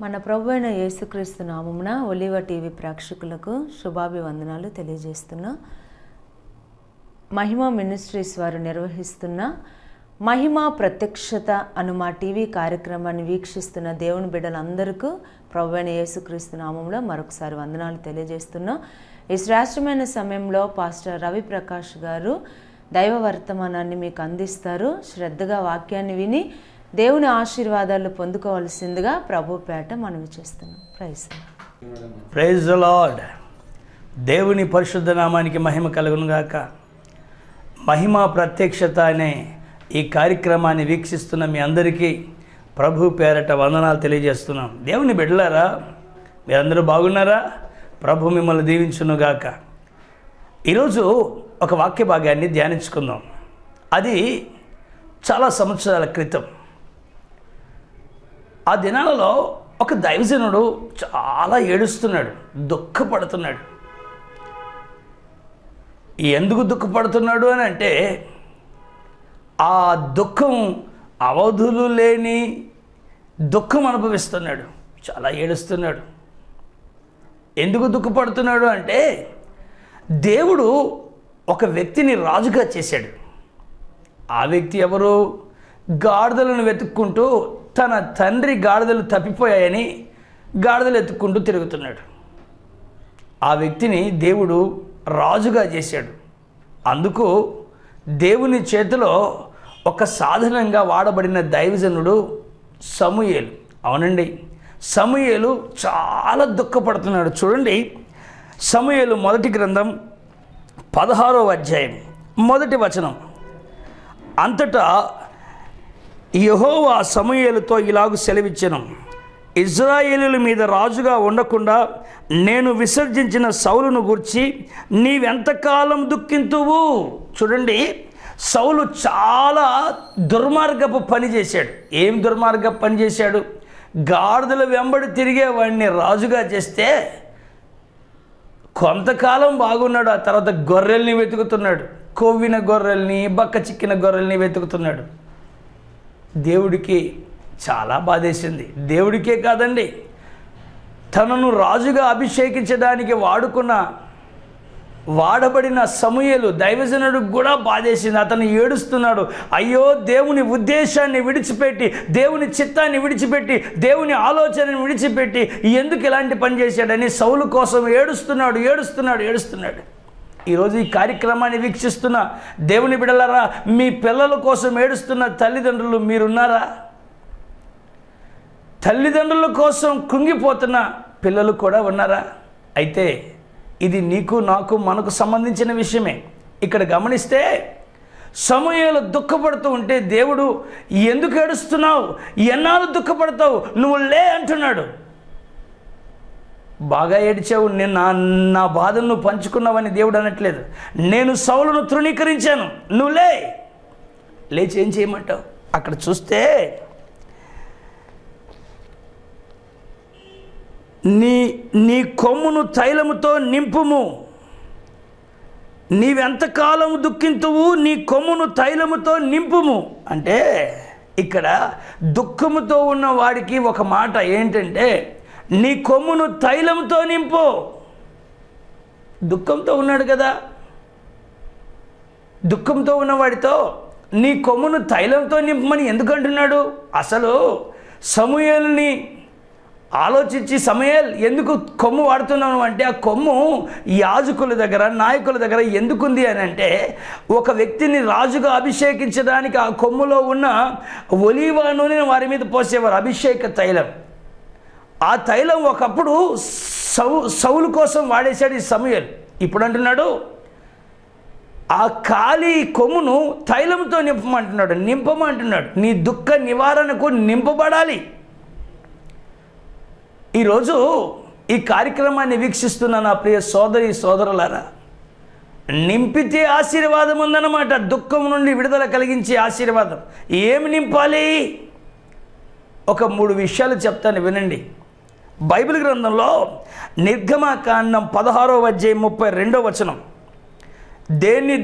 మన ప్రభువైన యేసుక్రీస్తు నామమున ఒలివ టీవీ ప్రేక్షకులకు శుభాభివందనాలు తెలియజేస్తున్నా. మహిమ మినిస్ట్రీస్ వారు నిర్వహిస్తున్న మహిమ ప్రత్యక్షత అను మా టీవీ కార్యక్రమాన్ని వీక్షిస్తున్న దేవుని బిడ్డలందరికీ ప్రభువైన యేసుక్రీస్తు నామములో మరొకసారి వందనాలు తెలియజేస్తున్నా. ఈ శ్రేష్టమైన సమయంలో పాస్టర్ రవి ప్రకాష్ గారు దైవ వర్తమానాన్ని మీకు అందిస్తారు. శ్రద్ధగా వాక్యాన్ని విని దేవుని ఆశీర్వాదాలు పొందుకోవాల్సిందిగా ప్రభు పేట మనవి చేస్తున్నాం. Praise the Lord. దేవుని పరిశుద్ధ నామానికి మహిమ కలుగును గాక. మహిమ ప్రత్యక్షత అనే ఈ కార్యక్రమాన్ని వీక్షిస్తున్న మీ అందరికీ ప్రభు పేరట వందనాలు తెలియజేస్తున్నాం. దేవుని బిడ్డలారా, మీరందరూ బాగున్నారా? ప్రభు మిమ్మల్ని దీవించును గాక. ఈరోజు ఒక వాక్య భాగాన్ని ధ్యానించుకుందాం. అది చాలా సంవత్సరాల క్రితం. ఆ దినాలలో ఒక దైవజనుడు చాలా ఏడుస్తున్నాడు, దుఃఖపడుతున్నాడు. ఎందుకు దుఃఖపడుతున్నాడు అని అంటే, ఆ దుఃఖం అవధులు లేని దుఃఖం అనుభవిస్తున్నాడు, చాలా ఏడుస్తున్నాడు. ఎందుకు దుఃఖపడుతున్నాడు అంటే, దేవుడు ఒక వ్యక్తిని రాజుగా చేశాడు. ఆ వ్యక్తి ఎవరు? గాడిదలను వెతుక్కుంటూ తన తండ్రి గాడిదలు తప్పిపోయాయని గాడిదలు ఎత్తుక్కుంటూ తిరుగుతున్నాడు. ఆ వ్యక్తిని దేవుడు రాజుగా చేశాడు. అందుకు దేవుని చేతిలో ఒక సాధనంగా వాడబడిన దైవజనుడు సమూయేలు. అవునండి, సమూయేలు చాలా దుఃఖపడుతున్నాడు. చూడండి, సమూయేలు మొదటి గ్రంథం 16వ అధ్యాయం 1వ వచనం. అంతటా యెహోవా సమూయేలుతో ఇలాగు సెలవిచ్చెను, ఇజ్రాయేలీయుల మీద రాజుగా ఉండకుండా నేను విసర్జించిన సౌలును గూర్చి నీవెంతకాలం దుఃఖింతువు? చూడండి, సౌలు చాలా దుర్మార్గపు పని చేశాడు. ఏం దుర్మార్గపు పని చేశాడు? గాడిదల వెంబడి తిరిగే వాడిని రాజుగా చేస్తే కొంతకాలం బాగున్నాడు. ఆ తర్వాత గొర్రెల్ని వెతుకుతున్నాడు, కొవ్విన గొర్రెల్ని, బక్క చిక్కిన గొర్రెల్ని వెతుకుతున్నాడు. దేవుడికి చాలా బాధేసింది. దేవుడికే కాదండి, తనను రాజుగా అభిషేకించడానికి వాడబడిన సమూయేలు దైవజనుడికి కూడా బాధేసింది. అతను ఏడుస్తున్నాడు. అయ్యో, దేవుని ఉద్దేశాన్ని విడిచిపెట్టి, దేవుని చిత్తాన్ని విడిచిపెట్టి, దేవుని ఆలోచనని విడిచిపెట్టి ఎందుకు ఇలాంటి పని చేశాడని సౌలు కోసం ఏడుస్తున్నాడు. ఈరోజు ఈ కార్యక్రమాన్ని వీక్షిస్తున్న దేవుని బిడ్డలారా, మీ పిల్లల కోసం ఏడుస్తున్న తల్లిదండ్రులు మీరున్నారా? తల్లిదండ్రుల కోసం కృంగిపోతున్న పిల్లలు కూడా ఉన్నారా? అయితే ఇది నీకు నాకు మనకు సంబంధించిన విషయమే. ఇక్కడ గమనిస్తే సమూయేలు దుఃఖపడుతూ ఉంటే దేవుడు ఎందుకు ఏడుస్తున్నావు, ఎన్నాళ్ళు దుఃఖపడతావు, నువ్వు లే అంటున్నాడు. బాగా ఏడ్చావు, నేను నా బాధను నువ్వు పంచుకున్నావని దేవుడు అనట్లేదు. నేను సౌలును తృణీకరించాను, నువ్వు లేచి ఏం చేయమంటావు? అక్కడ చూస్తే నీ కొమ్మును తైలముతో నింపుము, నీవెంతకాలం దుఃఖింతువు, నీ కొమ్మును తైలముతో నింపుము. అంటే ఇక్కడ దుఃఖముతో ఉన్న వాడికి ఒక మాట ఏంటంటే, నీ కొమ్మును తైలంతో నింపు. దుఃఖంతో ఉన్నాడు కదా, దుఃఖంతో ఉన్నవాడితో నీ కొమ్మును తైలంతో నింపమని ఎందుకు అంటున్నాడు? అసలు సమూయేలుని ఆలోచించి, సమూయేల్ ఎందుకు కొమ్ము వాడుతున్నాను అంటే, ఆ కొమ్ము యాజకుల దగ్గర, నాయకుల దగ్గర ఎందుకుంది అని అంటే, ఒక వ్యక్తిని రాజుగా అభిషేకించడానికి ఆ కొమ్ములో ఉన్న ఒలీవ నూనెను వారి మీద పోసేవారు, అభిషేక తైలం. ఆ తైలం ఒకప్పుడు సౌలు కోసం వాడేశాడు ఈ సమూయేలు. ఇప్పుడు అంటున్నాడు, ఆ ఖాళీ కొమ్మును తైలంతో నింపమంటున్నాడు. నీ దుఃఖ నివారణకు నింపబడాలి. ఈరోజు ఈ కార్యక్రమాన్ని వీక్షిస్తున్న నా ప్రియ సోదరి సోదరులారా, నింపితే ఆశీర్వాదం ఉందన్నమాట. దుఃఖం నుండి విడుదల కలిగించే ఆశీర్వాదం. ఏమి నింపాలి? ఒక 3 విషయాలు చెప్తాను, వినండి. బైబిల్ గ్రంథంలో నిర్గమకాండం 16వ అధ్యాయం 32వ వచనం.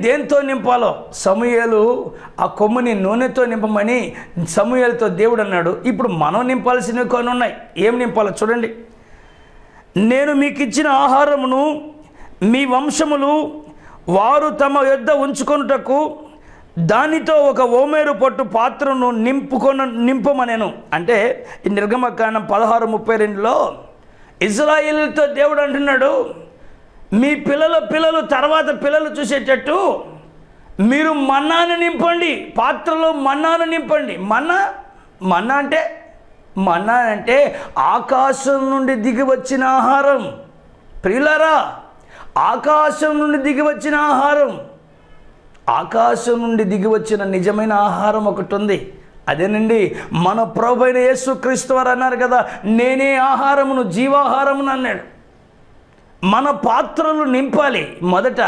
దేంతో నింపాలో సమూయేలు ఆ కొమ్ముని నూనెతో నింపమని సమూయేలుతో దేవుడు అన్నాడు. ఇప్పుడు మనం నింపాల్సినవి కొన్ని ఉన్నాయి. ఏం నింపాలో చూడండి. నేను మీకు ఇచ్చిన ఆహారమును మీ వంశములు వారు తమ యొద్ద ఉంచుకొనుటకు దానితో ఒక ఓమేరు పట్టు పాత్రను నింపమనేను. అంటే ఈ నిర్గమకాండం 16:32లో ఇశ్రాయేలుతో దేవుడు అంటున్నాడు, మీ పిల్లలు తర్వాత పిల్లలు చూసేటట్టు మీరు మన్నాను నింపండి, పాత్రలో మన్నాను నింపండి. మన్నా అంటే ఆకాశం నుండి దిగి వచ్చిన ఆహారం. ప్రియులారా, ఆకాశం నుండి దిగి వచ్చిన ఆహారం, ఆకాశం నుండి దిగి వచ్చిన నిజమైన ఆహారం ఒకటి ఉంది. అదేనండి మన ప్రభువైన యేసుక్రీస్తు వారు అన్నారు కదా, నేనే ఆహారమును జీవాహారమును అన్నాడు. మన పాత్రలు నింపాలి. మొదట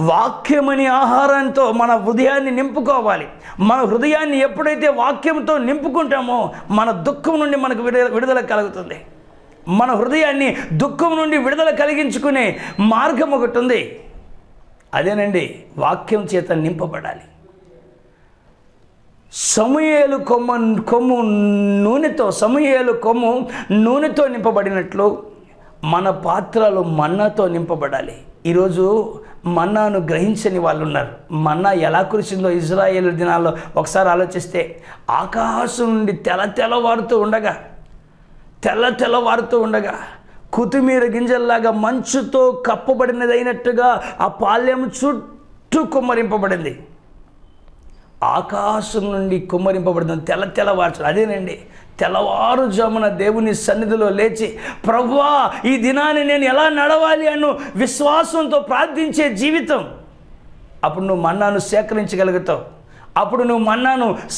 వాక్యమని ఆహారంతో మన హృదయాన్ని నింపుకోవాలి. మన హృదయాన్ని ఎప్పుడైతే వాక్యంతో నింపుకుంటామో మన దుఃఖం నుండి మనకు విడుదల కలుగుతుంది. మన హృదయాన్ని దుఃఖం నుండి విడుదల కలిగించుకునే మార్గం ఒకటి ఉంది. అదేనండి వాక్యం చేత నింపబడాలి. సమూయేలు కొమ్ము నూనెతో నింపబడినట్లు మన పాత్రలు మన్నాతో నింపబడాలి. ఈరోజు మన్నాను గ్రహించని వాళ్ళు ఉన్నారు. మన్నా ఎలా కురిసిందో ఇజ్రాయేలు దినాల్లో ఒకసారి ఆలోచిస్తే, ఆకాశం నుండి తెల్లవారుతూ ఉండగా కొత్తిమీర గింజల్లాగా మంచుతో కప్పబడినదైనట్టుగా ఆ పాళ్యం చుట్టూ కుమ్మరింపబడింది. ఆకాశం నుండి కుమ్మరింపబడింది తెల్లవారు. అదేనండి తెల్లవారుజామున దేవుని సన్నిధిలో లేచి, ప్రభువా ఈ దినాన్ని నేను ఎలా నడవాలి అను విశ్వాసంతో ప్రార్థించే జీవితం. అప్పుడు నువ్వు మన్నాను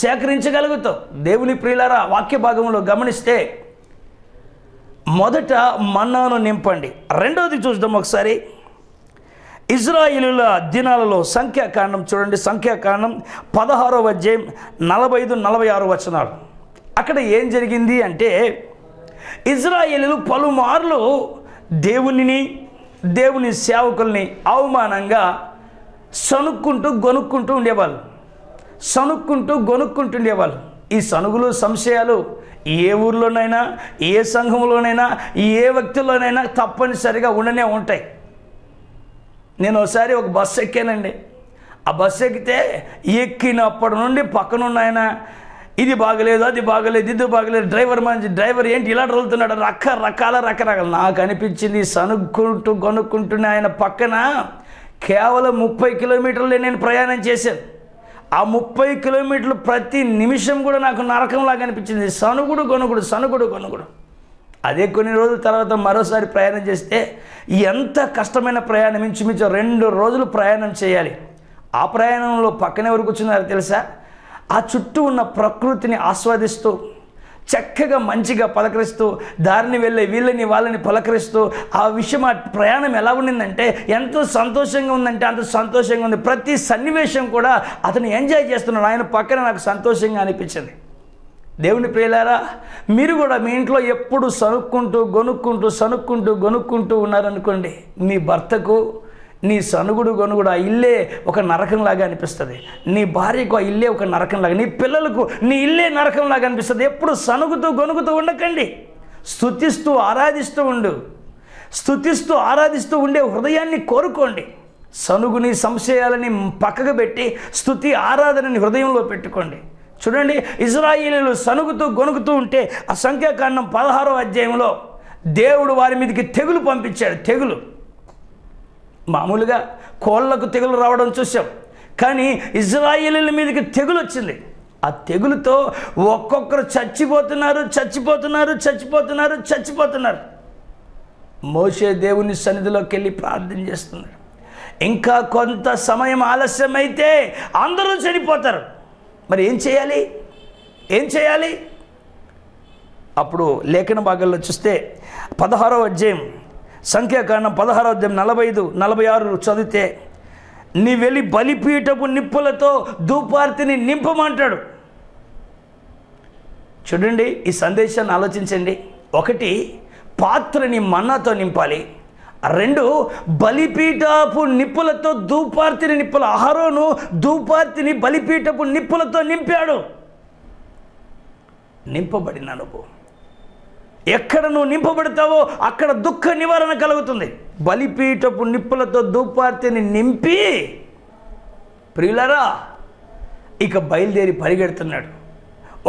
సేకరించగలుగుతావు. దేవుని ప్రియులారా, వాక్య భాగంలో గమనిస్తే మొదట మన్నాను నింపండి. రెండవది చూద్దాం ఒకసారి. ఇజ్రాయేలుల దినాలలో సంఖ్యాకాండం చూడండి. సంఖ్యాకాండం 16వ అధ్యాయం 45-46 వచనాలు. అక్కడ ఏం జరిగింది అంటే, ఇజ్రాయేలీలు పలుమార్లు దేవుని సేవకుల్ని అవమానంగా సనుక్కుంటూ గొనుక్కుంటూ ఉండేవాళ్ళు. ఈ సనుగులు సంశయాలు ఏ ఊర్లోనైనా, ఏ సంఘంలోనైనా, ఏ వ్యక్తిలోనైనా తప్పనిసరిగా ఉండనే ఉంటాయి. నేను ఒకసారి ఒక బస్సు ఎక్కానండి. ఆ బస్సు ఎక్కితే ఎక్కినప్పటి నుండి పక్కనున్న ఇది బాగలేదు, అది బాగలేదు, ఇది బాగలేదు, డ్రైవర్ ఏంటి ఇలా రోజుతున్నాడు, రకరకాల. నాకు అనిపించింది గొనుక్కుంటున్న ఆయన పక్కన కేవలం 30 కిలోమీటర్లే నేను ప్రయాణం చేశాను. ఆ 30 కిలోమీటర్లు ప్రతి నిమిషం కూడా నాకు నరకంలాగా అనిపించింది. సనుగుడు గొనుగుడు. అదే కొన్ని రోజుల తర్వాత మరోసారి ప్రయాణం చేస్తే ఎంత కష్టమైన ప్రయాణం, ఇంచుమించు 2 రోజులు ప్రయాణం చేయాలి. ఆ ప్రయాణంలో పక్కనే ఎవరు కూర్చున్నారో తెలుసా? ఆ చుట్టూ ఉన్న ప్రకృతిని ఆస్వాదిస్తూ చక్కగా మంచిగా పలకరిస్తూ దారిని వెళ్ళే వాళ్ళని పలకరిస్తూ ఆ ప్రయాణం ఎలా ఉండిందంటే ఎంతో సంతోషంగా ఉందంటే అంత సంతోషంగా ఉంది. ప్రతి సన్నివేశం కూడా అతను ఎంజాయ్ చేస్తున్నాడు. ఆయన పక్కన నాకు సంతోషంగా అనిపించింది. దేవుని ప్రియులారా, మీరు కూడా మీ ఇంట్లో ఎప్పుడు గొనుక్కుంటూ ఉన్నారనుకోండి, మీ భర్తకు నీ సనుగుడు గొనుగుడు ఆ ఇల్లే ఒక నరకంలాగా అనిపిస్తుంది. నీ భార్యకు ఆ ఇల్లే ఒక నరకంలాగా, నీ పిల్లలకు నీ ఇల్లే నరకంలాగా అనిపిస్తుంది. ఎప్పుడు గొనుగుతూ ఉండకండి. స్తుతిస్తూ ఆరాధిస్తూ ఉండే హృదయాన్ని కోరుకోండి. సనుగుని సంశయాలని పక్కకు పెట్టి స్తుతి ఆరాధనని హృదయంలో పెట్టుకోండి. చూడండి, ఇశ్రాయేలీయులు గొనుగుతూ ఉంటే ఆ సంఖ్యాకాండం 16వ అధ్యాయంలో దేవుడు వారి మీదకి తెగులు పంపించాడు. తెగులు మామూలుగా కోళ్లకు తెగులు రావడం చూసాం, కానీ ఇశ్రాయేలీయుల మీదకి తెగులు వచ్చింది. ఆ తెగులుతో ఒక్కొక్కరు చచ్చిపోతున్నారు. మోషే దేవుని సన్నిధిలోకి వెళ్ళి ప్రార్థన చేస్తున్నాడు. ఇంకా కొంత సమయం ఆలస్యమైతే అందరూ చనిపోతారు. మరి ఏం చేయాలి? అప్పుడు లేఖన భాగాల్లో చూస్తే 16వ అధ్యాయం సంఖ్యాకాండం 16వ అధ్యాయం 45-46 చదివితే, నీ వెళ్ళి బలిపీఠపు నిప్పులతో ధూపార్తిని నింపమంటాడు. చూడండి, ఈ సందేశాన్ని ఆలోచించండి. ఒకటి, పాత్రని మన్నాతో నింపాలి. 2 బలిపీఠపు నిప్పులతో ధూపార్తిని నిప్పుల అహరోను ధూపార్తిని బలిపీఠపు నిప్పులతో నింపాడు. నింపబడిన అనుభవం. ఎక్కడ నువ్వు నింపబడతావో అక్కడ దుఃఖ నివారణ కలుగుతుంది. బలిపీఠపు నిప్పులతో ధూపార్తిని నింపి ప్రియులారా ఇక బయలుదేరి పరిగెడుతున్నాడు.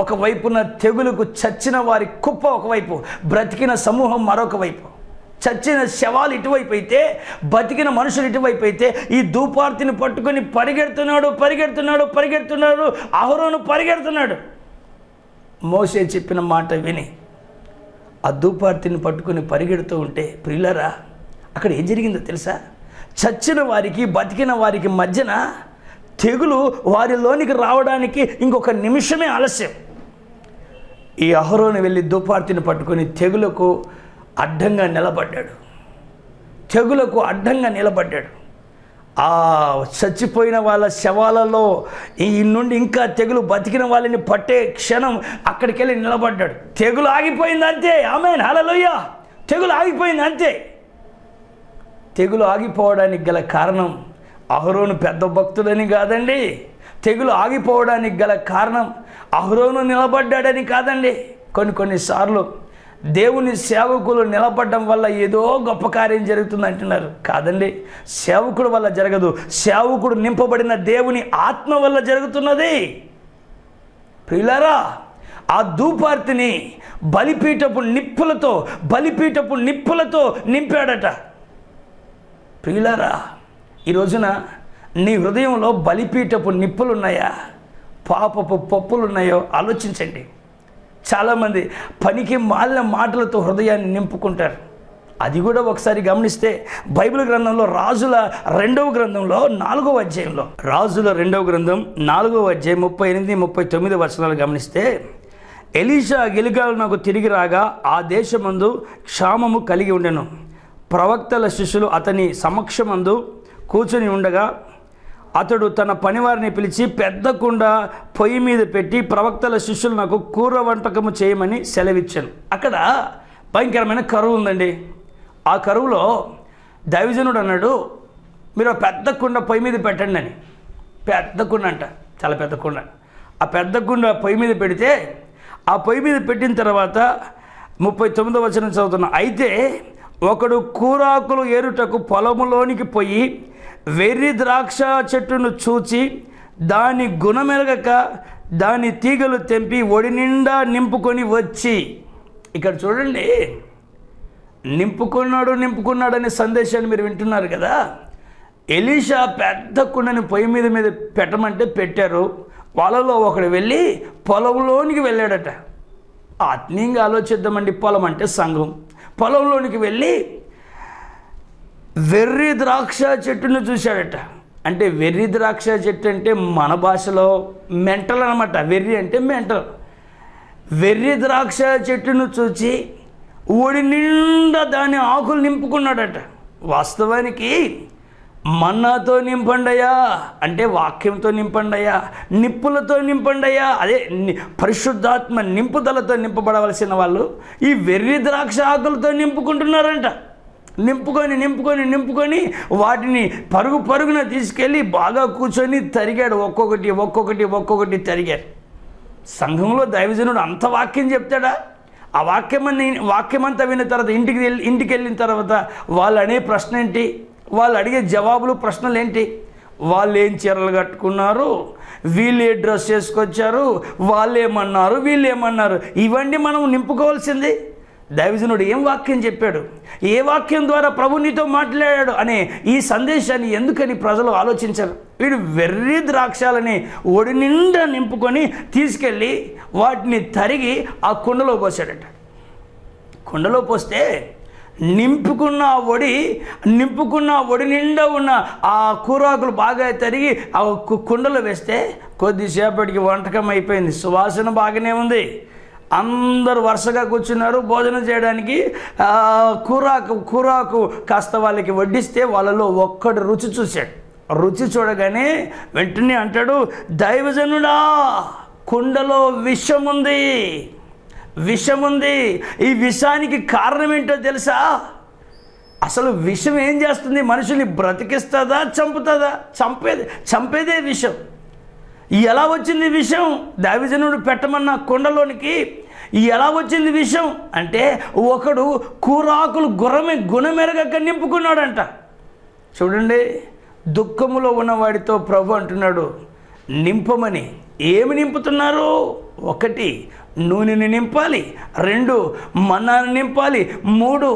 ఒకవైపున తెగులుకు చచ్చిన వారి కుప్ప ఒకవైపు, బ్రతికిన సమూహం మరొక వైపు. చచ్చిన శవాలు ఇటువైపు అయితే, బతికిన మనుషులు ఇటువైపు అయితే, ఈ ధూపార్తిని పట్టుకొని పరిగెడుతున్నాడు. అహరోను పరిగెడుతున్నాడు. మోషే చెప్పిన మాట విని ఆ ధూపార్తిని పట్టుకొని పరిగెడుతూ ఉంటే ప్రియులారా అక్కడ ఏం జరిగిందో తెలుసా? చచ్చిన వారికి బతికిన వారికి మధ్యన తెగులు వారిలోనికి రావడానికి ఇంకొక నిమిషమే ఆలస్యం. ఈ అహరోను వెళ్ళి ధూపార్తిని పట్టుకొని తెగులకు అడ్డంగా నిలబడ్డాడు. ఆ చచ్చిపోయిన వాళ్ళ శవాలలో ఈ నుండి ఇంకా తెగులు బతికిన వాళ్ళని పట్టే క్షణం అక్కడికి వెళ్ళి నిలబడ్డాడు. తెగులు ఆగిపోయింది అంతే. ఆమేన్, హల్లెలూయా. తెగులు ఆగిపోయింది అంతే. తెగులు ఆగిపోవడానికి గల కారణం అహరోను పెద్ద భక్తుడని కాదండి. తెగులు ఆగిపోవడానికి గల కారణం అహరోను నిలబడ్డాడని కాదండి. కొన్నిసార్లు దేవుని సేవకులు నిలబడడం వల్ల ఏదో గొప్ప కార్యం జరుగుతుంది అంటున్నారు. కాదండి, సేవకుడు వల్ల జరగదు. సేవకుడు నింపబడిన దేవుని ఆత్మ వల్ల జరుగుతున్నది. ప్రియులారా ఆ ధూపార్తిని బలిపీఠపు నిప్పులతో నింపాడట. ప్రియులారా ఈ రోజున నీ హృదయంలో బలిపీఠపు నిప్పులున్నాయా, పాపపు పప్పులున్నాయో ఆలోచించండి. చాలామంది పనికి మాలిన మాటలతో హృదయాన్ని నింపుకుంటారు. అది కూడా ఒకసారి గమనిస్తే బైబిల్ గ్రంథంలో రాజుల 2వ గ్రంథంలో 4వ అధ్యాయంలో, రాజుల 2వ గ్రంథం 4వ అధ్యాయం 38-39 వచనాలు గమనిస్తే, ఎలీషా గిల్గాలునకు తిరిగి రాగా ఆ దేశమందు క్షామము కలిగి ఉండెను. ప్రవక్తల శిష్యులు అతని సమక్షమందు కూర్చొని ఉండగా అతడు తన పనివారిని పిలిచి పెద్ద కుండ పొయ్యి మీద పెట్టి ప్రవక్తల శిష్యులు నాకు కూర వంటకము చేయమని సెలవిచ్చాను. అక్కడ భయంకరమైన కరువు ఉందండి. ఆ కరువులో దైవజనుడు అన్నాడు, మీరు పెద్ద కుండ పొయ్యి మీద పెట్టండి అని. పెద్ద కుండ అంట, చాలా పెద్ద కుండ. ఆ పెద్ద కుండ పొయ్యి మీద పెడితే ఆ పొయ్యి మీద పెట్టిన తర్వాత 39వ వచనం చదువుతున్నా, అయితే ఒకడు కూరాకులు ఏరుటకు పొలములోనికి పోయి వెర్రి ద్రాక్ష చెట్టును చూచి దాని గుణమెరగక దాని తీగలు తెంపి ఒడి నిండా నింపుకొని వచ్చి. ఇక్కడ చూడండి, నింపుకున్నాడనే సందేశాన్ని మీరు వింటున్నారు కదా. ఎలీషా పెద్ద కుండని పొయ్యి మీద పెట్టమంటే పెట్టారు. వాళ్ళలో ఒకడు వెళ్ళి పొలంలోనికి వెళ్ళాడట. ఆత్మీయంగా ఆలోచిద్దామండి. పొలం అంటే సంఘం. పొలంలోనికి వెళ్ళి వెర్రి ద్రాక్ష చెట్టును చూశాడట. అంటే వెర్రి ద్రాక్ష చెట్టు అంటే మన భాషలో మెంటల్ అనమాట. వెర్రి అంటే మెంటల్. వెర్రి ద్రాక్ష చెట్టును చూచి ఒడి నిండా దాని ఆకులు నింపుకున్నాడట. వాస్తవానికి మన్నాతో నింపండయ్యా అంటే వాక్యంతో నింపండయ్యా, నిప్పులతో నింపండయ్యా అదే పరిశుద్ధాత్మ నింపుదలతో నింపబడవలసిన వాళ్ళు ఈ వెర్రి ద్రాక్ష ఆకులతో నింపుకుంటున్నారంట. నింపుకొని వాటిని పరుగున తీసుకెళ్ళి బాగా కూర్చొని తరిగాడు. ఒక్కొక్కటి తరిగారు. సంఘంలో దైవజనుడు అంత వాక్యం చెప్తాడా? ఆ వాక్యమంతా విన్న తర్వాత ఇంటికి వెళ్ళిన తర్వాత వాళ్ళు అనే ప్రశ్న ఏంటి, వాళ్ళు అడిగే జవాబులు ప్రశ్నలు ఏంటి? వాళ్ళు ఏం చీరలు కట్టుకున్నారు, వీళ్ళు ఏ డ్రెస్ వేసుకొచ్చారు, వాళ్ళేమన్నారు, వీళ్ళేమన్నారు, ఇవన్నీ మనం నింపుకోవాల్సింది. దైవజనుడు ఏం వాక్యం చెప్పాడు, ఏ వాక్యం ద్వారా ప్రభు నీతో మాట్లాడాడు అనే ఈ సందేశాన్ని ఎందుకని ప్రజలు ఆలోచించారు? వీడు వెర్రి ద్రాక్షాలని ఒడి నిండా నింపుకొని తీసుకెళ్ళి వాటిని తరిగి ఆ కుండలో పోసాడట. కుండలో పోస్తే నింపుకున్న ఒడి నిండా ఉన్న ఆ కూరాకులు బాగా తరిగి ఆ కుండలో వేస్తే కొద్దిసేపటికి వంటకం అయిపోయింది. సువాసన బాగానే ఉంది. అందరూ వరుసగా కూర్చున్నారు భోజనం చేయడానికి. కూరాకు కాస్త వాళ్ళకి వడ్డిస్తే వాళ్ళలో ఒక్కడు రుచి చూశాడు. రుచి చూడగానే వెంటనే అంటాడు, దైవజనుడా కుండలో విషం ఉంది. ఈ విషానికి కారణం ఏంటో తెలుసా? అసలు విషం ఏం చేస్తుంది? మనుషుల్ని బ్రతికిస్తుందా, చంపుతుందా? చంపేదే విషం. ఎలా వచ్చింది విషం? దైవజనుడు పెట్టమన్న కుండలోనికి ఎలా వచ్చింది విషం అంటే, ఒకడు కూరాకులు గుణమెరగక నింపుకున్నాడంట. చూడండి, దుఃఖములో ఉన్నవాడితో ప్రభు అంటున్నాడు నింపమని. ఏమి నింపుతున్నారు? 1 నూనెని నింపాలి, 2 మన్నాను నింపాలి, 3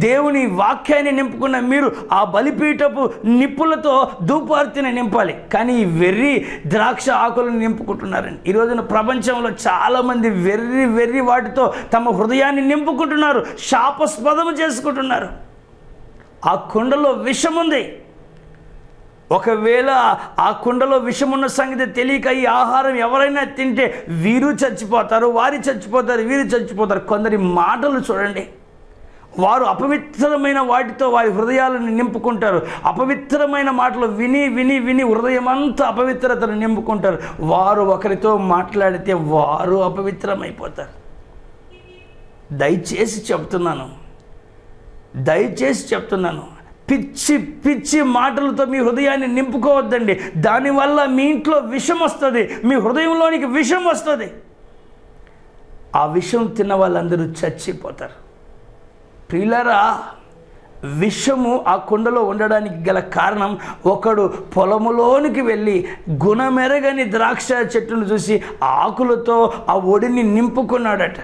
దేవుని వాక్యాన్ని నింపుకున్న మీరు ఆ బలిపీఠపు నిప్పులతో ధూపార్తిని నింపాలి. కానీ ఈ వెర్రి ద్రాక్ష ఆకులను నింపుకుంటున్నారండి. ఈ రోజున ప్రపంచంలో చాలామంది వెర్రి వాటితో తమ హృదయాన్ని నింపుకుంటున్నారు, శాపస్పదము చేసుకుంటున్నారు. ఆ కుండలో విషం ఉంది. ఒకవేళ ఆ కుండలో విషమున్న సంగతి తెలియక ఈ ఆహారం ఎవరైనా తింటే వీరు చచ్చిపోతారు, వారి చచ్చిపోతారు, వీరు చచ్చిపోతారు. కొందరి మాటలు చూడండి, వారు అపవిత్రమైన వాటితో వారి హృదయాలను నింపుకుంటారు. అపవిత్రమైన మాటలు విని విని విని హృదయం అంతా అపవిత్రతను నింపుకుంటారు. వారు ఒకరితో మాట్లాడితే వారు అపవిత్రమైపోతారు. దయచేసి చెప్తున్నాను, పిచ్చి పిచ్చి మాటలతో మీ హృదయాన్ని నింపుకోవద్దండి. దానివల్ల మీ ఇంట్లో విషం వస్తుంది, మీ హృదయంలోనికి విషం వస్తుంది. ఆ విషం తిన్న వాళ్ళందరూ చచ్చిపోతారు. ప్రియులారా, విషము ఆ కుండలో ఉండడానికి గల కారణం, ఒకడు పొలములోనికి వెళ్ళి గుణమెరగని ద్రాక్ష చెట్టును చూసి ఆకులతో ఆ ఒడిని నింపుకున్నాడట.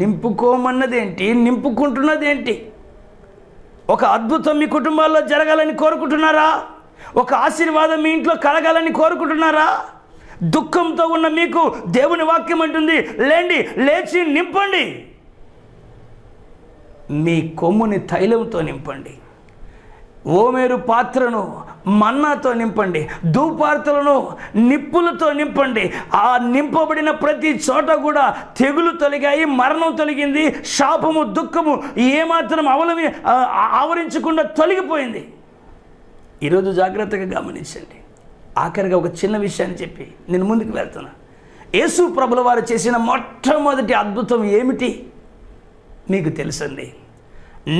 నింపుకోమన్నదేంటి? నింపుకుంటున్నదేంటి? ఒక అద్భుతం మీ కుటుంబాల్లో జరగాలని కోరుకుంటున్నారా? ఒక ఆశీర్వాదం మీ ఇంట్లో కలగాలని కోరుకుంటున్నారా? దుఃఖంతో ఉన్న మీకు దేవుని వాక్యం అంటుంది, లేండి, లేచి నింపండి. మీ కొమ్ముని తైలంతో నింపండి, ఓమేరు పాత్రను మన్నాతో నింపండి, ధూపార్తలను నిప్పులతో నింపండి. ఆ నింపబడిన ప్రతి చోట కూడా తెగులు తొలగాయి, మరణం తొలగింది, శాపము దుఃఖము ఏమాత్రం ఆవరించకుండా తొలగిపోయింది. ఈరోజు జాగ్రత్తగా గమనించండి. ఆఖరిగా ఒక చిన్న విషయాన్ని చెప్పి నేను ముందుకు వెళ్తున్నా. యేసు ప్రభుల వారు చేసిన మొట్టమొదటి అద్భుతం ఏమిటి మీకు తెలుసండి?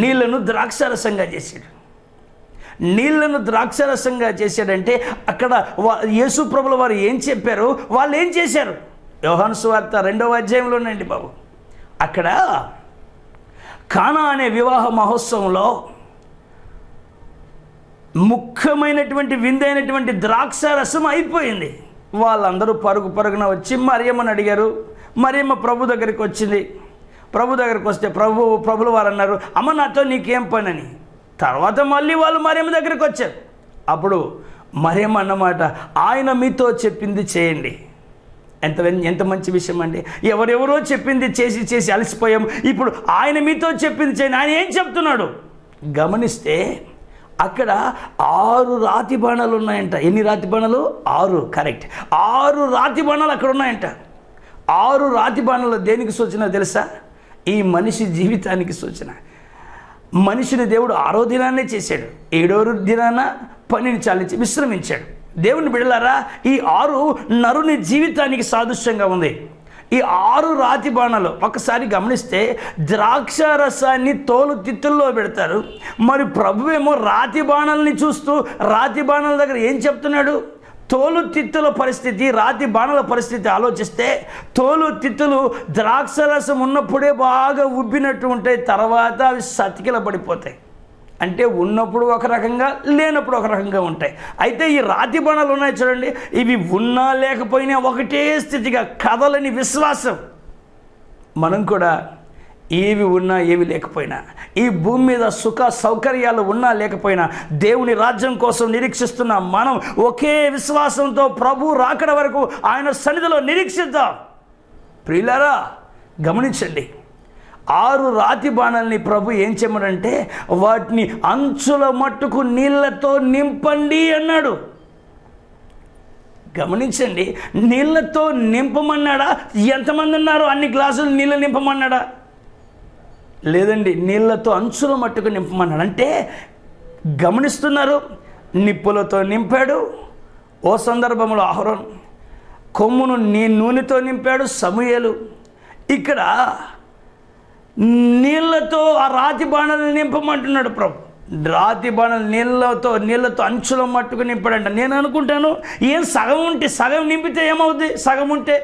నీళ్లను ద్రాక్షారసంగా చేశాడు. నీళ్లను ద్రాక్షారసంగా చేశాడంటే అక్కడ యేసు ప్రభుల వారు ఏం చెప్పారు, వాళ్ళు ఏం చేశారు? యోహాను సువార్త 2వ అధ్యాయంలోనండి బాబు. అక్కడ కానా అనే వివాహ మహోత్సవంలో ముఖ్యమైనటువంటి విందైనటువంటి ద్రాక్షారసం అయిపోయింది. వాళ్ళందరూ పరుగున వచ్చి మరియమ్మని అడిగారు. మరియమ్మ ప్రభు దగ్గరికి వచ్చింది. ప్రభు దగ్గరికి వస్తే ప్రభుల వారు అన్నారు, అమ్మ నాతో నీకేం పని అని. తర్వాత మళ్ళీ వాళ్ళు మరియమ్మ దగ్గరికి వచ్చారు. అప్పుడు మరియమ్మ అన్నమాట, ఆయన మీతో చెప్పింది చేయండి. ఎంత మంచి విషయం అండి. ఎవరెవరో చెప్పింది చేసి అలసిపోయాం. ఇప్పుడు ఆయన మీతో చెప్పింది చేయండి. ఆయన ఏం చెప్తున్నాడు గమనిస్తే అక్కడ 6 రాతి బాణాలు ఉన్నాయంట. ఎన్ని రాతి బాణాలు? 6. కరెక్ట్, 6 రాతి బాణాలు అక్కడ ఉన్నాయంట. 6 రాతి బాణాలు దేనికి సూచన తెలుసా? ఈ మనిషి జీవితానికి సూచన. మనిషిని దేవుడు 6వ దినాన్నే చేశాడు, 7వ దినాన పనిని చాలించి విశ్రమించాడు. దేవుని బిడ్డలారా, ఈ 6 నరుని జీవితానికి సాదృశ్యంగా ఉంది. ఈ 6 రాతి బాణాలు ఒకసారి గమనిస్తే ద్రాక్షారసాన్ని తోలు తిత్తుల్లో పెడతారు. మరి ప్రభువేమో రాతి బాణాలని చూస్తూ రాతి బాణాల దగ్గర ఏం చెప్తున్నాడు? తోలు తిత్తుల పరిస్థితి, రాతి బాణాల పరిస్థితి ఆలోచిస్తే తోలు తిత్తులు ద్రాక్షరసం ఉన్నప్పుడే బాగా ఉబ్బినట్టు ఉంటాయి, తర్వాత అవి సతికిల పడిపోతాయి. అంటే ఉన్నప్పుడు ఒక రకంగా, లేనప్పుడు ఒక రకంగా ఉంటాయి. అయితే ఈ రాతి బాణాలు ఉన్నాయి చూడండి, ఇవి ఉన్నా లేకపోయినా ఒకటే స్థితిగా కదలని విశ్వాసం. మనం కూడా ఏవి ఉన్నా ఏవి లేకపోయినా, ఈ భూమి మీద సుఖ సౌకర్యాలు ఉన్నా లేకపోయినా, దేవుని రాజ్యం కోసం నిరీక్షిస్తున్న మనం ఒకే విశ్వాసంతో ప్రభు రాకడ వరకు ఆయన సన్నిధిలో నిరీక్షిద్దాం. ప్రియులారా గమనించండి, 6 రాతి బాణాలని ప్రభు ఏం చేయమనంటే వాటిని అంచుల మట్టుకు నీళ్లతో నింపండి అన్నాడు. గమనించండి, నీళ్లతో నింపమన్నాడా? ఎంతమంది ఉన్నారు అన్ని గ్లాసులు నీళ్ళు నింపమన్నాడా? లేదండి, నీళ్లతో అంచుల మట్టుకు నింపమన్నాడు. అంటే గమనిస్తున్నారు, నిప్పులతో నింపాడు ఓ సందర్భంలో అహరోన్, కొమ్మును నూనెతో నింపాడు సమూయేలు. ఇక్కడ నీళ్ళతో ఆ రాతి బాణలు నింపమంటున్నాడు ప్రభు. రాతి బాణలు నీళ్ళతో అంచుల మట్టుకు నింపాడంట. నేను అనుకుంటాను, ఏం సగం ఉంటే సగం నింపితే ఏమవుద్ది? సగం ఉంటే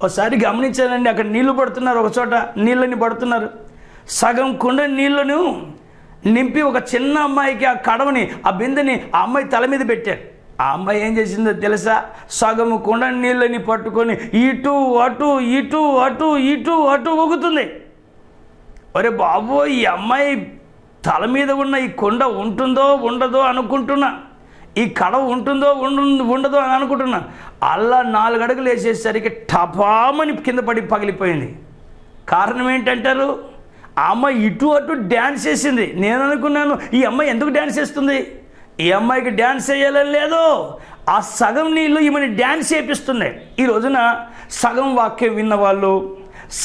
ఒకసారి గమనించానండి, అక్కడ నీళ్లు పడుతున్నారు, ఒక చోట నీళ్ళని పడుతున్నారు. సగం కుండ నీళ్లను నింపి ఒక చిన్న అమ్మాయికి ఆ కడవని, ఆ బిందెని ఆ అమ్మాయి తల మీద పెట్టారు. ఆ అమ్మాయి ఏం చేసిందో తెలుసా? సగము కుండ నీళ్ళని పట్టుకొని ఇటు అటు ఇటు అటు ఇటు అటు ఊగుతుంది. ఒరే బాబు, ఈ అమ్మాయి తల మీద ఉన్న ఈ కొండ ఉంటుందో ఉండదో అనుకుంటున్నా, ఈ కడవ ఉంటుందో ఉండదో అని అనుకుంటున్నా. అలా 4 అడుగులు వేసేసరికి టపామని కింద పడి పగిలిపోయింది. కారణం ఏంటంటారు? ఆ అమ్మాయి ఇటు అటు డ్యాన్స్ చేసింది. నేను అనుకున్నాను, ఈ అమ్మాయి ఎందుకు డ్యాన్స్ చేస్తుంది? ఈ అమ్మాయికి డ్యాన్స్ చేయాలని లేదు, ఆ సగం నీళ్ళు ఈమెని డ్యాన్స్ చేపిస్తున్నాయి. ఈ రోజున సగం వాక్యం విన్నవాళ్ళు,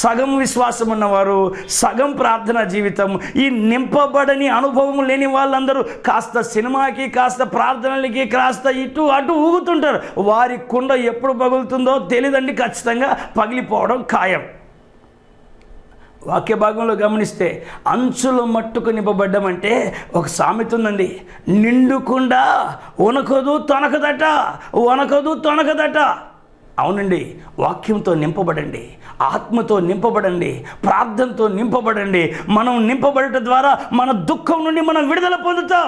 సగం విశ్వాసం ఉన్నవారు, సగం ప్రార్థనా జీవితం, ఈ నింపబడని అనుభవం లేని వాళ్ళందరూ కాస్త సినిమాకి, కాస్త ప్రార్థనలకి, కాస్త ఇటు అటు ఊగుతుంటారు. వారి కుండ ఎప్పుడు పగులుతుందో తెలియదండి, ఖచ్చితంగా పగిలిపోవడం ఖాయం. వాక్య భాగంలో గమనిస్తే అంచుల మట్టుకు నింపబడ్డమంటే ఒక సామెత ఉందండి, నిండుకుండా వనకదు తొనకదట, వనకదు తొనకదట. అవునండి, వాక్యంతో నింపబడండి, ఆత్మతో నింపబడండి, ప్రార్థనతో నింపబడండి. మనం నింపబడటం ద్వారా మన దుఃఖం నుండి మనం విడుదల పొందుతాం.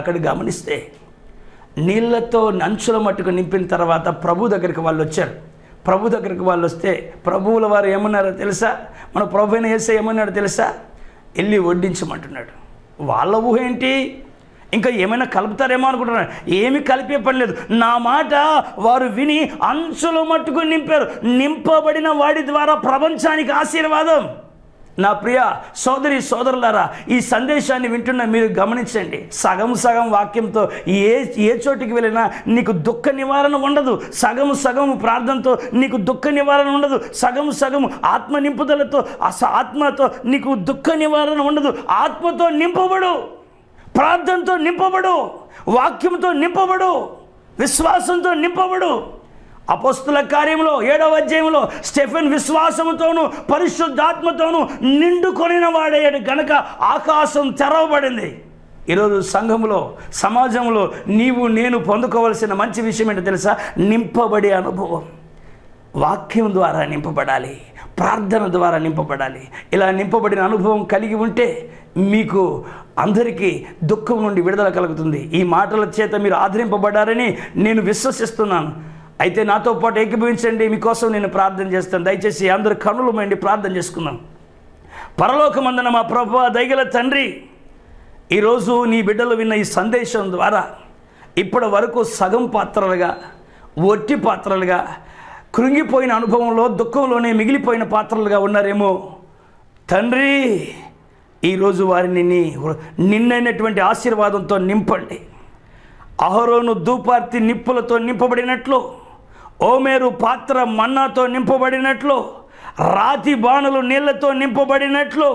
అక్కడ గమనిస్తే నీళ్లతో అంచుల మట్టుకు నింపిన తర్వాత ప్రభు దగ్గరికి వాళ్ళు వచ్చారు. ప్రభు దగ్గరికి వాళ్ళు వస్తే ప్రభువుల వారు ఏమన్నారో తెలుసా? మన ప్రభు అయిన యేసయ్య ఏమన్నాడో తెలుసా? వెళ్ళి వడ్డించమంటున్నాడు. వాళ్ళ ఊహ ఏంటి? ఇంకా ఏమైనా కలుపుతారేమో అనుకుంటున్నారు. ఏమి కలిపే పని లేదు. నా మాట వారు విని అంచుల మట్టుకు నింపారు. నింపబడిన వాడి ద్వారా ప్రపంచానికి ఆశీర్వాదం. నా ప్రియ సోదరి సోదరులారా, ఈ సందేశాన్ని వింటున్న మీరు గమనించండి. సగం సగం వాక్యంతో ఏ చోటికి వెళ్ళినా నీకు దుఃఖ నివారణ ఉండదు. సగం ప్రార్థనతో నీకు దుఃఖ నివారణ ఉండదు. సగం ఆత్మ నింపుదలతో ఆత్మతో నీకు దుఃఖ నివారణ ఉండదు. ఆత్మతో నింపబడు, ప్రార్థనతో నింపబడు, వాక్యంతో నింపబడు, విశ్వాసంతో నింపబడు. అపోస్తుల కార్యంలో 7వ అధ్యాయంలో స్టెఫెన్ విశ్వాసముతోనూ పరిశుద్ధాత్మతోనూ నిండుకొనిన వాడయ్యాడు గనక ఆకాశం తెరవబడింది. ఈరోజు సంఘంలో, సమాజంలో నీవు నేను పొందుకోవాల్సిన మంచి విషయం ఏంటో తెలుసా? నింపబడే అనుభవం. వాక్యం ద్వారా నింపబడాలి, ప్రార్థన ద్వారా నింపబడాలి. ఇలా నింపబడిన అనుభవం కలిగి ఉంటే మీకు అందరికీ దుఃఖం నుండి విడుదల కలుగుతుంది. ఈ మాటల చేత మీరు ఆదరింపబడ్డారని నేను విశ్వసిస్తున్నాను. అయితే నాతో పాటు ఏకీభవించండి. మీకోసం నేను ప్రార్థన చేస్తాను. దయచేసి అందరు కన్నులు మండి ప్రార్థన చేసుకుందాం. పరలోకమందున మా ప్రభువా, దయగల తండ్రి, ఈరోజు నీ బిడ్డలు విన్న ఈ సందేశం ద్వారా ఇప్పటి వరకు సగం పాత్రలుగా, ఒట్టి పాత్రలుగా, కృంగిపోయిన అనుభవంలో దుఃఖంలోనే మిగిలిపోయిన పాత్రలుగా ఉన్నారేమో తండ్రి. ఈరోజు వారిని నిన్నైనటువంటి ఆశీర్వాదంతో నింపండి. అహరోను ధూపార్తి నిప్పులతో నింపబడినట్లు, ఓమేరు పాత్ర మన్నాతో నింపబడినట్లు, రాతి బాణలు నీళ్లతో నింపబడినట్లు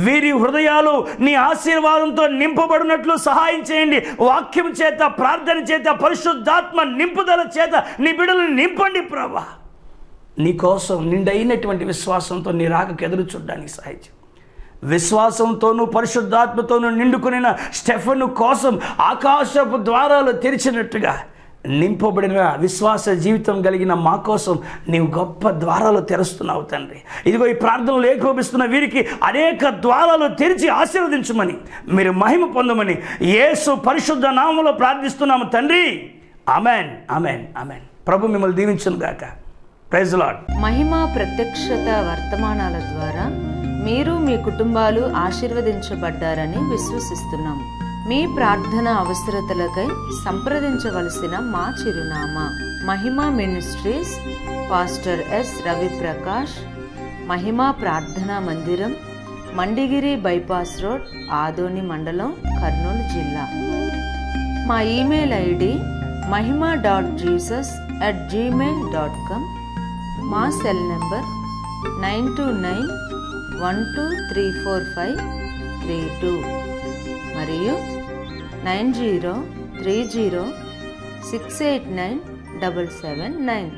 వీరి హృదయాలు నీ ఆశీర్వాదంతో నింపబడినట్లు సహాయం చేయండి. వాక్యం చేత, ప్రార్థన చేత, పరిశుద్ధాత్మ నింపుదల చేత నీ బిడ్డలను నింపండి ప్రభా. నీకోసం నిండైనటువంటి విశ్వాసంతో నీ రాకకు ఎదురు చూడడానికి సహాయం చేయండి. విశ్వాసంతోనూ పరిశుద్ధాత్మతోనూ నిండుకున్న స్టెఫెను కోసం ఆకాశపు ద్వారాలు తెరిచినట్టుగా నింపబడిన విశ్వాస జీవితం కలిగిన మా కోసం నీవు గొప్ప ద్వారాలు తెరుస్తున్నావు తండ్రి. ఇదిగో ఈ ప్రార్థనలు ఏకోపిస్తున్న వీరికి అనేక ద్వారాలు తెరిచి ఆశీర్వదించమని, మీరు మహిమ పొందమని యేసు పరిశుద్ధ నామములో ప్రార్థిస్తున్నాము తండ్రి. Amen, amen, amen. ప్రభు మిమ్మల్ని దీవించును గాక. Praise lord. మహిమ ప్రత్యక్షత వర్తమానాల ద్వారా మీరు మీ కుటుంబాలు ఆశీర్వదించబడ్డారని విశ్వసిస్తున్నాము. మీ ప్రార్థన అవసరతలకై సంప్రదించవలసిన మా చిరునామా: Mahima ministries, pastor S Ravi Prakash, Mahima ప్రార్థనా మందిరం, మండిగిరి బైపాస్ రోడ్, ఆదోని మండలం, కర్నూలు జిల్లా. మా ఈమెయిల్ ఐడి mahima.jesus@gmail.com. మా సెల్ నెంబర్ 9291234532 మరియు 9030689779.